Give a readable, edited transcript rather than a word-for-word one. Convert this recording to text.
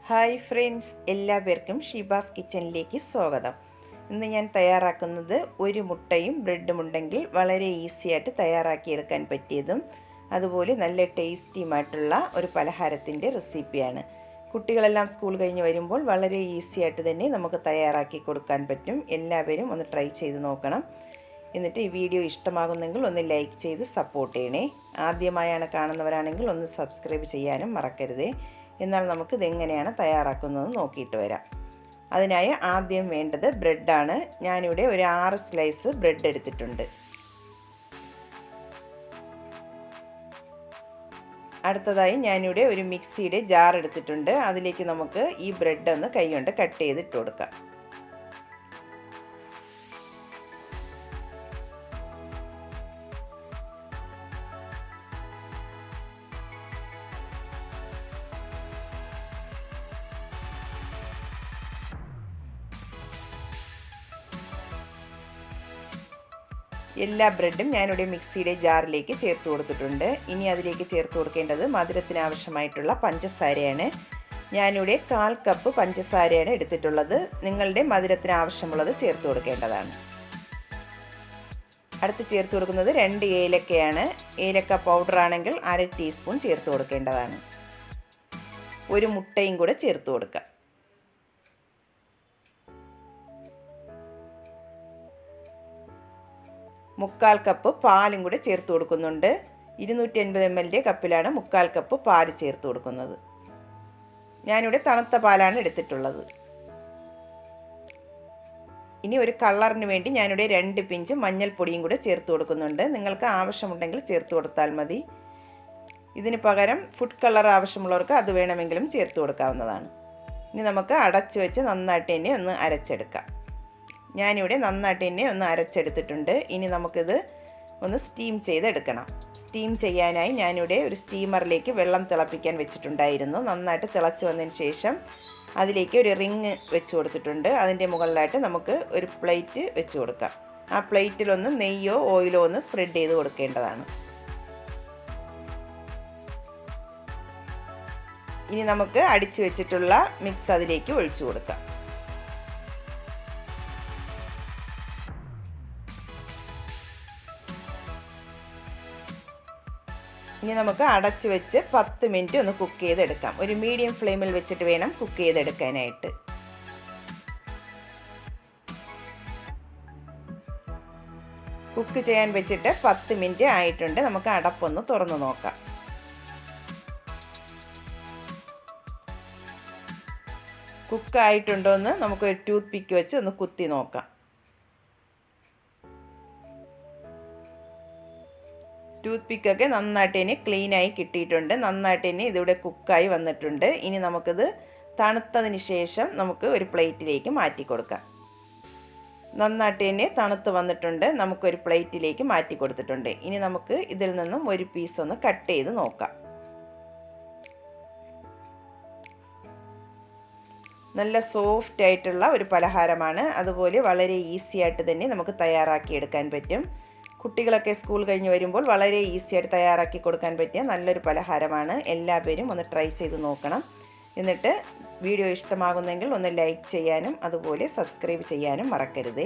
Hi friends, എല്ലാവർക്കും ഷീബാസ് കിച്ചണിലേക്ക് സ്വാഗതം. ഇന്ന് ഞാൻ തയ്യാറാക്കുന്നത് ഒരു മുട്ടയും ബ്രെഡും ഉണ്ടെങ്കിൽ വളരെ ഈസിയായിട്ട് തയ്യാറാക്കിയെടുക്കാൻ പറ്റിയതും അതുപോലെ നല്ല ടേസ്റ്റിയുമായിട്ടുള്ള ഒരു പലഹാരത്തിൻ്റെ റെസിപ്പിയാണ്. കുട്ടികളെല്ലാം സ്കൂൾ കഴിഞ്ഞ് വരുമ്പോൾ വളരെ ഈസിയായിട്ട് തന്നെ നമുക്ക് തയ്യാറാക്കി കൊടുക്കാൻ പറ്റും. എല്ലാവരും ഒന്ന് ട്രൈ ചെയ്ത് നോക്കണം. എന്നിട്ട് ഈ വീഡിയോ ഇഷ്ടമാകുന്നെങ്കിൽ ഒന്ന് ലൈക്ക് ചെയ്ത് സപ്പോർട്ട് ചെയ്യണേ. ആദ്യമായാണ് കാണുന്നവരാണെങ്കിൽ ഒന്ന് സബ്സ്ക്രൈബ് ചെയ്യാനും മറക്കരുതേ. എന്നാൽ നമുക്കിത് എങ്ങനെയാണ് തയ്യാറാക്കുന്നതെന്ന് നോക്കിയിട്ട് വരാം. അതിനായി ആദ്യം വേണ്ടത് ബ്രെഡാണ്. ഞാനിവിടെ ഒരു 6 സ്ലൈസ് ബ്രെഡ് എടുത്തിട്ടുണ്ട്. അടുത്തതായി ഞാനിവിടെ ഒരു മിക്സിയുടെ ജാർ എടുത്തിട്ടുണ്ട്. അതിലേക്ക് നമുക്ക് ഈ ബ്രെഡ് ഒന്ന് കൈകൊണ്ട് കട്ട് ചെയ്തിട്ട് കൊടുക്കാം. എല്ലാ ബ്രെഡും ഞാനിവിടെ മിക്സിയുടെ ജാറിലേക്ക് ചേർത്ത് കൊടുത്തിട്ടുണ്ട്. ഇനി അതിലേക്ക് ചേർത്ത് കൊടുക്കേണ്ടത് മധുരത്തിന് ആവശ്യമായിട്ടുള്ള പഞ്ചസാരയാണ്. ഞാനിവിടെ 1/4 കപ്പ് പഞ്ചസാരയാണ് എടുത്തിട്ടുള്ളത്. നിങ്ങളുടെ മധുരത്തിന് ആവശ്യമുള്ളത് ചേർത്ത് കൊടുക്കേണ്ടതാണ്. അടുത്ത് ചേർത്ത് കൊടുക്കുന്നത് 2 ഏലക്കയാണ്. ഏലക്ക പൗഡർ ആണെങ്കിൽ 1/2 ടീസ്പൂൺ ചേർത്ത് കൊടുക്കേണ്ടതാണ്. ഒരു മുട്ടയും കൂടെ ചേർത്ത് കൊടുക്കാം. മുക്കാൽ കപ്പ് പാലും കൂടെ ചേർത്ത് കൊടുക്കുന്നുണ്ട്. 250 ml കപ്പിലാണ് 1/4 കപ്പ് പാൽ ചേർത്ത് കൊടുക്കുന്നത്. ഞാനിവിടെ തണുത്ത പാലാണ് എടുത്തിട്ടുള്ളത്. ഇനി ഒരു കളറിന് വേണ്ടി ഞാനിവിടെ 2 പിഞ്ച് മഞ്ഞൾപ്പൊടിയും കൂടെ ചേർത്ത് കൊടുക്കുന്നുണ്ട്. നിങ്ങൾക്ക് ആവശ്യമുണ്ടെങ്കിൽ ചേർത്ത് കൊടുത്താൽ മതി. ഇതിന് പകരം ഫുഡ് കളർ ആവശ്യമുള്ളവർക്ക് അത് വേണമെങ്കിലും ചേർത്ത് കൊടുക്കാവുന്നതാണ്. ഇനി നമുക്ക് അടച്ച് വെച്ച് നന്നായിട്ട് തന്നെ ഒന്ന് അരച്ചെടുക്കാം. ഞാനിവിടെ നന്നായിട്ട് തന്നെ ഒന്ന് അരച്ചെടുത്തിട്ടുണ്ട്. ഇനി നമുക്കിത് ഒന്ന് സ്റ്റീം ചെയ്തെടുക്കണം. സ്റ്റീം ചെയ്യാനായി ഞാനിവിടെ ഒരു സ്റ്റീമറിലേക്ക് വെള്ളം തിളപ്പിക്കാൻ വെച്ചിട്ടുണ്ടായിരുന്നു. നന്നായിട്ട് തിളച്ച് വന്നതിന് ശേഷം അതിലേക്ക് ഒരു റിങ് വെച്ച് കൊടുത്തിട്ടുണ്ട്. അതിൻ്റെ മുകളിലായിട്ട് നമുക്ക് ഒരു പ്ലേറ്റ് വെച്ച് കൊടുക്കാം. ആ പ്ലേറ്റിലൊന്ന് നെയ്യോ ഓയിലോ ഒന്ന് സ്പ്രെഡ് ചെയ്ത് കൊടുക്കേണ്ടതാണ്. ഇനി നമുക്ക് അടിച്ചു വെച്ചിട്ടുള്ള മിക്സ് അതിലേക്ക് ഒഴിച്ചു കൊടുക്കാം. ഇനി നമുക്ക് അടച്ച് വെച്ച് 10 മിനിറ്റ് ഒന്ന് കുക്ക് ചെയ്തെടുക്കാം. ഒരു മീഡിയം ഫ്ലെയിമിൽ വെച്ചിട്ട് വേണം കുക്ക് ചെയ്തെടുക്കാനായിട്ട്. കുക്ക് ചെയ്യാൻ വെച്ചിട്ട് 10 മിനിറ്റ് ആയിട്ടുണ്ട്. നമുക്ക് അടപ്പൊന്ന് തുറന്ന് നോക്കാം. കുക്കായിട്ടുണ്ടോ എന്ന് നമുക്ക് ഒരു ടൂത്ത് പിക്ക് വെച്ച് ഒന്ന് കുത്തി നോക്കാം. ടൂത്ത് പിക്കൊക്കെ നന്നായിട്ട് തന്നെ ക്ലീനായി കിട്ടിയിട്ടുണ്ട്. നന്നായിട്ട് തന്നെ ഇതിവിടെ കുക്കായി വന്നിട്ടുണ്ട്. ഇനി നമുക്കിത് തണുത്തതിന് ശേഷം നമുക്ക് ഒരു പ്ലേറ്റിലേക്ക് മാറ്റി കൊടുക്കാം. നന്നായിട്ട് തന്നെ തണുത്ത് വന്നിട്ടുണ്ട്. നമുക്കൊരു പ്ലേറ്റിലേക്ക് മാറ്റി കൊടുത്തിട്ടുണ്ട്. ഇനി നമുക്ക് ഇതിൽ നിന്നും ഒരു പീസ് ഒന്ന് കട്ട് ചെയ്ത് നോക്കാം. നല്ല സോഫ്റ്റ് ആയിട്ടുള്ള ഒരു പലഹാരമാണ്. അതുപോലെ വളരെ ഈസി ആയിട്ട് തന്നെ നമുക്ക് തയ്യാറാക്കിയെടുക്കാൻ പറ്റും. കുട്ടികളൊക്കെ സ്കൂൾ കഴിഞ്ഞ് വരുമ്പോൾ വളരെ ഈസിയായിട്ട് തയ്യാറാക്കി കൊടുക്കാൻ പറ്റിയ നല്ലൊരു പലഹാരമാണ്. എല്ലാവരും ഒന്ന് ട്രൈ ചെയ്ത് നോക്കണം. എന്നിട്ട് വീഡിയോ ഇഷ്ടമാകുന്നെങ്കിൽ ഒന്ന് ലൈക്ക് ചെയ്യാനും അതുപോലെ സബ്സ്ക്രൈബ് ചെയ്യാനും മറക്കരുത്.